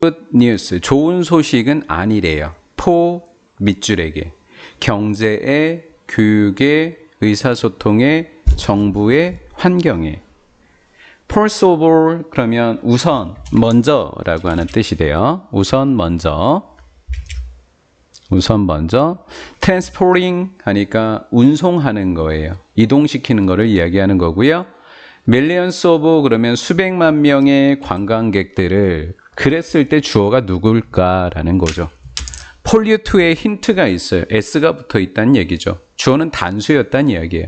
Good news, 좋은 소식은 아니래요. for 밑줄에게 경제에, 교육에, 의사소통에, 정부의, 환경에. First of all 그러면 우선, 먼저라고 하는 뜻이 돼요. 우선 먼저. 우선 먼저. Transporting 하니까 운송하는 거예요. 이동시키는 거를 이야기하는 거고요. Millions of 그러면 수백만 명의 관광객들을 그랬을 때 주어가 누굴까라는 거죠. pollute의 힌트가 있어요. s가 붙어 있다는 얘기죠. 주어는 단수였다는 이야기예요.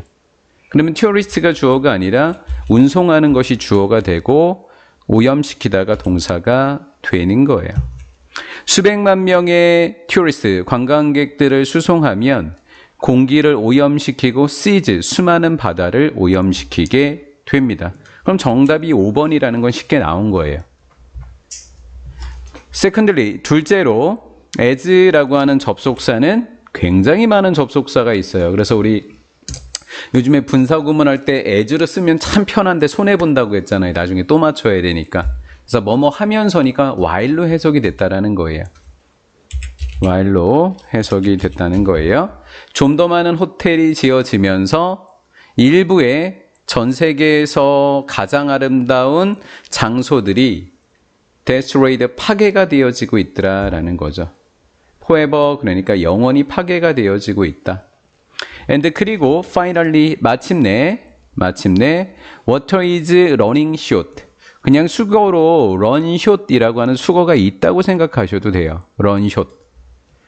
그러면 tourist가 주어가 아니라 운송하는 것이 주어가 되고 오염시키다가 동사가 되는 거예요. 수백만 명의 tourist, 관광객들을 수송하면 공기를 오염시키고 seas, 수많은 바다를 오염시키게 됩니다. 그럼 정답이 5번이라는 건 쉽게 나온 거예요. Secondly, 둘째로 as라고 하는 접속사는 굉장히 많은 접속사가 있어요. 그래서 우리 요즘에 분사구문할 때 as를 쓰면 참 편한데 손해본다고 했잖아요. 나중에 또 맞춰야 되니까. 그래서 뭐뭐 하면서니까 while로 해석이 됐다라는 거예요. while로 해석이 됐다는 거예요. 좀 더 많은 호텔이 지어지면서 일부의 전 세계에서 가장 아름다운 장소들이 destroyed, 파괴가 되어지고 있더라라는 거죠. forever 그러니까 영원히 파괴가 되어지고 있다. and 그리고 finally 마침내 water is running short. 그냥 수거로 run short이라고 하는 수거가 있다고 생각하셔도 돼요. run short.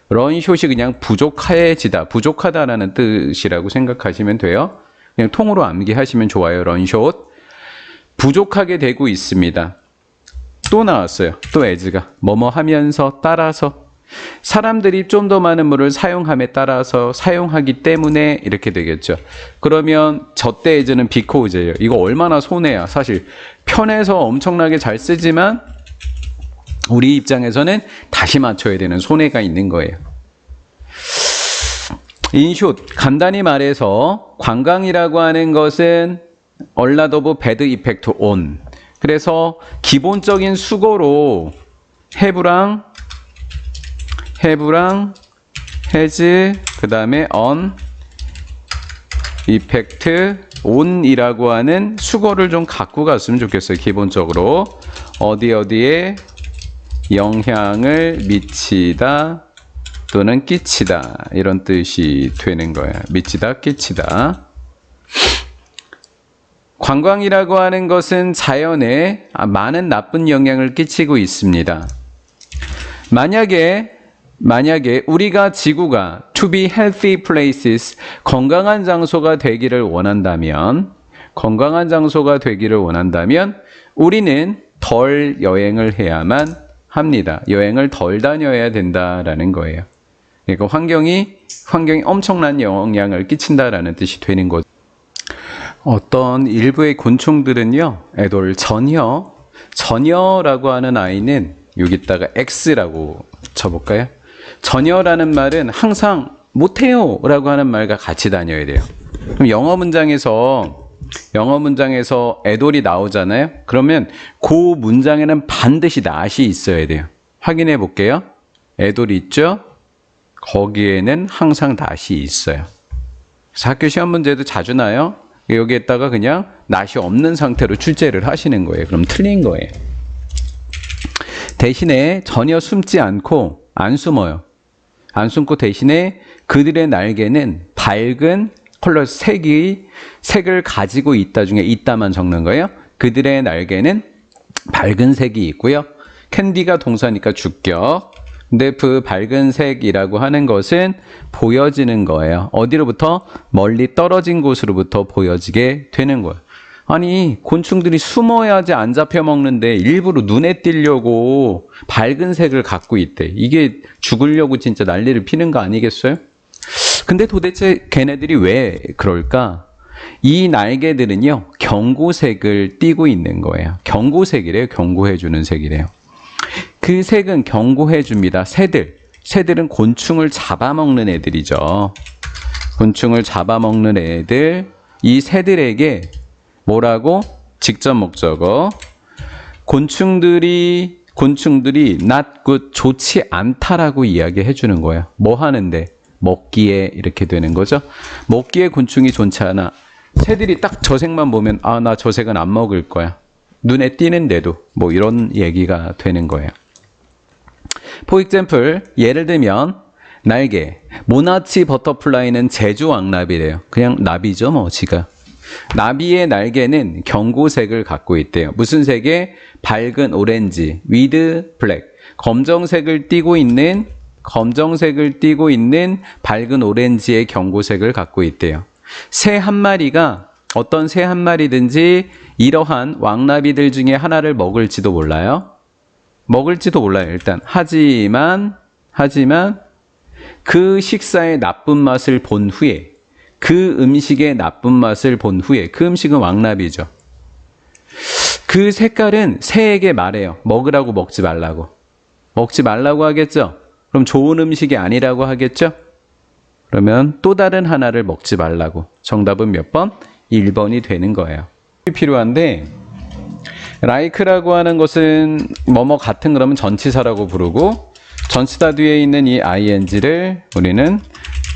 run short이 그냥 부족해지다, 부족하다라는 뜻이라고 생각하시면 돼요. 그냥 통으로 암기하시면 좋아요. run short. 부족하게 되고 있습니다. 또 나왔어요. 또 as가 뭐뭐 하면서, 따라서. 사람들이 좀 더 많은 물을 사용함에 따라서, 사용하기 때문에 이렇게 되겠죠. 그러면 저때 as는 because예요. 이거 얼마나 손해야. 사실 편해서 엄청나게 잘 쓰지만 우리 입장에서는 다시 맞춰야 되는 손해가 있는 거예요. In short, 간단히 말해서 관광이라고 하는 것은 a lot of bad effect on. 그래서 기본적인 수거로 have랑 has, 그 다음에 on, effect, on이라고 하는 수거를 좀 갖고 갔으면 좋겠어요. 기본적으로 어디에 영향을 미치다 또는 끼치다 이런 뜻이 되는 거예요. 미치다, 끼치다. 관광이라고 하는 것은 자연에 많은 나쁜 영향을 끼치고 있습니다. 만약에 우리가 지구가 to be healthy places, 건강한 장소가 되기를 원한다면 우리는 덜 여행을 해야만 합니다. 여행을 덜 다녀야 된다라는 거예요. 그러니까 환경이 엄청난 영향을 끼친다라는 뜻이 되는 거죠. 어떤 일부의 곤충들은요, 애들 전혀라고 하는 아이는 여기다가 X라고 쳐볼까요? 전혀라는 말은 항상 못해요 라고 하는 말과 같이 다녀야 돼요. 그럼 영어 문장에서 애돌이 나오잖아요. 그러면 그 문장에는 반드시 not이 있어야 돼요. 확인해 볼게요. 애돌이 있죠? 거기에는 항상 not이 있어요. 그래서 학교 시험 문제도 자주 나요. 여기에다가 그냥 not이 없는 상태로 출제를 하시는 거예요. 그럼 틀린 거예요. 대신에 전혀 숨지 않고 안 숨어요. 안 숨고 대신에 그들의 날개는 밝은 컬러 색을 가지고 있다 중에 있다만 적는 거예요. 그들의 날개는 밝은 색이 있고요. 캔디가 동사니까 주격. 근데 그 밝은 색이라고 하는 것은 보여지는 거예요. 어디로부터? 멀리 떨어진 곳으로부터 보여지게 되는 거예요. 아니, 곤충들이 숨어야지 안 잡혀 먹는데 일부러 눈에 띄려고 밝은 색을 갖고 있대. 이게 죽으려고 진짜 난리를 피는 거 아니겠어요? 근데 도대체 걔네들이 왜 그럴까? 이 날개들은요, 경고색을 띠고 있는 거예요. 경고색이래요. 경고해주는 색이래요. 그 색은 경고해줍니다. 새들은 곤충을 잡아먹는 애들이죠. 곤충을 잡아먹는 애들, 이 새들에게 뭐라고? 직접 목적어. 곤충들이 곤충들이 not good, 좋지 않다라고 이야기해 주는 거예요. 뭐 하는데? 먹기에 이렇게 되는 거죠. 먹기에 곤충이 좋지 않아. 새들이 딱 저 색만 보면 아, 나 저 색은 안 먹을 거야. 눈에 띄는데도 뭐 이런 얘기가 되는 거예요. For example, 예를 들면 날개, 모나치 버터플라이는 제주왕나비래요. 그냥 나비죠 뭐 지가. 나비의 날개는 경고색을 갖고 있대요. 무슨 색에? 밝은 오렌지, with black. 검정색을 띠고 있는 밝은 오렌지의 경고색을 갖고 있대요. 새 한 마리가 어떤 새 한 마리든지 이러한 왕나비들 중에 하나를 먹을지도 몰라요. 일단. 하지만 그 식사의 나쁜 맛을 본 후에, 그 음식의 나쁜 맛을 본 후에, 그 음식은 왕나비죠. 그 색깔은 새에게 말해요. 먹으라고, 먹지 말라고. 먹지 말라고 하겠죠? 그럼 좋은 음식이 아니라고 하겠죠? 그러면 또 다른 하나를 먹지 말라고. 정답은 몇 번? 1번이 되는 거예요. 필요한데 like라고 하는 것은 뭐뭐 같은 그러면 전치사라고 부르고 전치사 뒤에 있는 이 ing를 우리는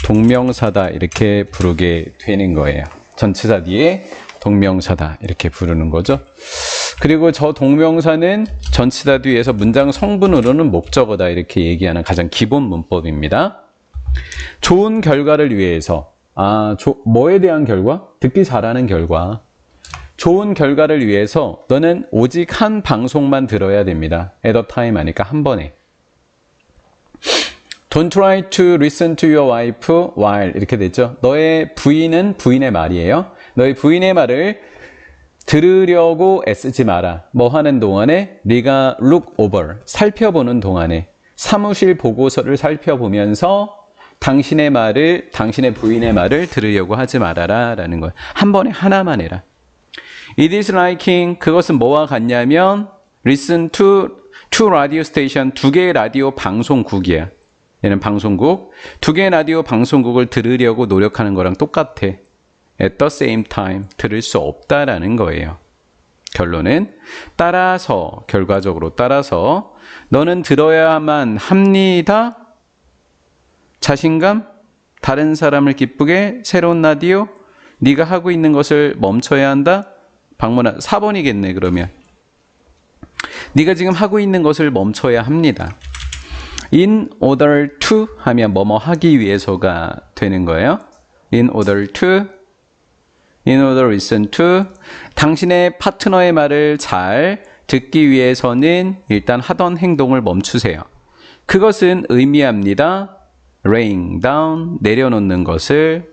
동명사다 이렇게 부르게 되는 거예요. 전치사 뒤에 동명사다 이렇게 부르는 거죠. 그리고 저 동명사는 전치사 뒤에서 문장 성분으로는 목적어다 이렇게 얘기하는 가장 기본 문법입니다. 좋은 결과를 위해서 뭐에 대한 결과? 듣기 잘하는 결과. 좋은 결과를 위해서 너는 오직 한 방송만 들어야 됩니다. at a time 하니까 한 번에. Don't try to listen to your wife while 이렇게 됐죠. 너의 부인은 부인의 말이에요. 너의 부인의 말을 들으려고 애쓰지 마라. 뭐 하는 동안에? 네가 look over, 살펴보는 동안에 사무실 보고서를 살펴보면서 당신의 부인의 말을 들으려고 하지 말아라 라는 거예요. 한 번에 하나만 해라. It is liking, 그것은 뭐와 같냐면 listen to radio station, 두 개의 라디오 방송국이야. 얘는 방송국. 두 개의 라디오 방송국을 들으려고 노력하는 거랑 똑같아. At the same time, 들을 수 없다라는 거예요. 결론은 결과적으로 따라서 너는 들어야만 합니다. 자신감? 다른 사람을 기쁘게? 새로운 라디오? 네가 하고 있는 것을 멈춰야 한다? 4번이겠네 그러면. 네가 지금 하고 있는 것을 멈춰야 합니다. In order to 하면 뭐뭐 하기 위해서가 되는 거예요. In order to listen to 당신의 파트너의 말을 잘 듣기 위해서는 일단 하던 행동을 멈추세요. 그것은 의미합니다. laying down, 내려놓는 것을,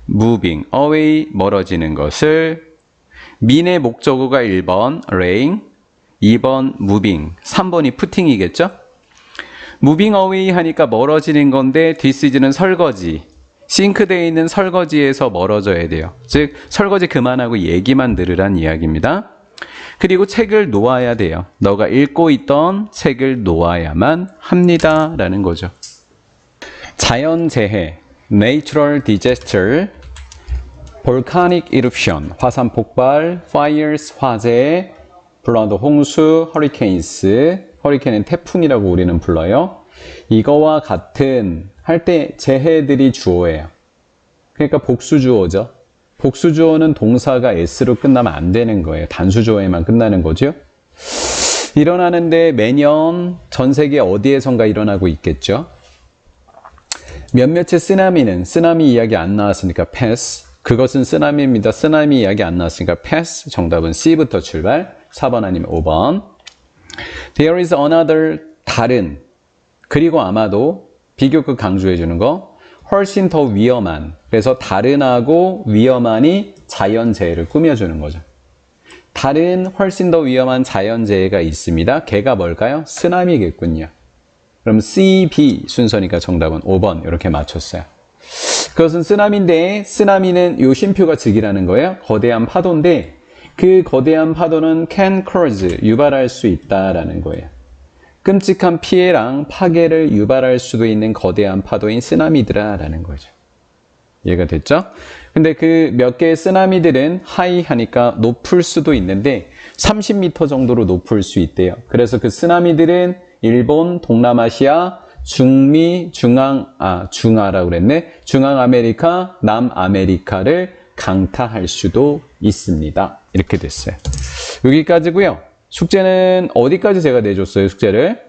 moving away, 멀어지는 것을. mean의 목적어가 1번 laying, 2번 moving, 3번이 putting이겠죠? moving away 하니까 멀어지는 건데 디스이즈는 설거지, 싱크대에 있는 설거지에서 멀어져야 돼요. 즉 설거지 그만하고 얘기만 들으란 이야기입니다. 그리고 책을 놓아야 돼요. 너가 읽고 있던 책을 놓아야만 합니다 라는 거죠. 자연재해, natural disaster, volcanic eruption, 화산 폭발, fires, 화재, flood, 홍수, hurricanes, 허리케인은 태풍이라고 우리는 불러요. 이거와 같은 할 때 재해들이 주어예요. 그러니까 복수주어죠. 복수주어는 동사가 s로 끝나면 안 되는 거예요. 단수주어에만 끝나는 거죠. 일어나는데 매년 전 세계 어디에선가 일어나고 있겠죠. 몇몇의 쓰나미 이야기 안 나왔으니까 pass. 그것은 쓰나미입니다. 쓰나미 이야기 안 나왔으니까 pass. 정답은 C부터 출발. 4번 아니면 5번. There is another, 다른. 그리고 아마도 비교급 강조해 주는 거. 훨씬 더 위험한. 그래서 다른하고 위험한이 자연재해를 꾸며주는 거죠. 다른 훨씬 더 위험한 자연재해가 있습니다. 걔가 뭘까요? 쓰나미겠군요. 그럼 C, B 순서니까 정답은 5번 이렇게 맞췄어요. 그것은 쓰나미인데 쓰나미는 요 쉼표가 즉이라는 거예요. 거대한 파도인데 그 거대한 파도는 can cause, 유발할 수 있다라는 거예요. 끔찍한 피해랑 파괴를 유발할 수도 있는 거대한 파도인 쓰나미들아 라는 거죠. 이해가 됐죠? 근데 그 몇 개의 쓰나미들은 하이 하니까 높을 수도 있는데 30m 정도로 높을 수 있대요. 그래서 그 쓰나미들은 일본, 동남아시아, 중미, 중아라고 그랬네. 중앙아메리카, 남아메리카를 강타할 수도 있습니다. 이렇게 됐어요. 여기까지고요. 숙제는 어디까지 제가 내줬어요, 숙제를?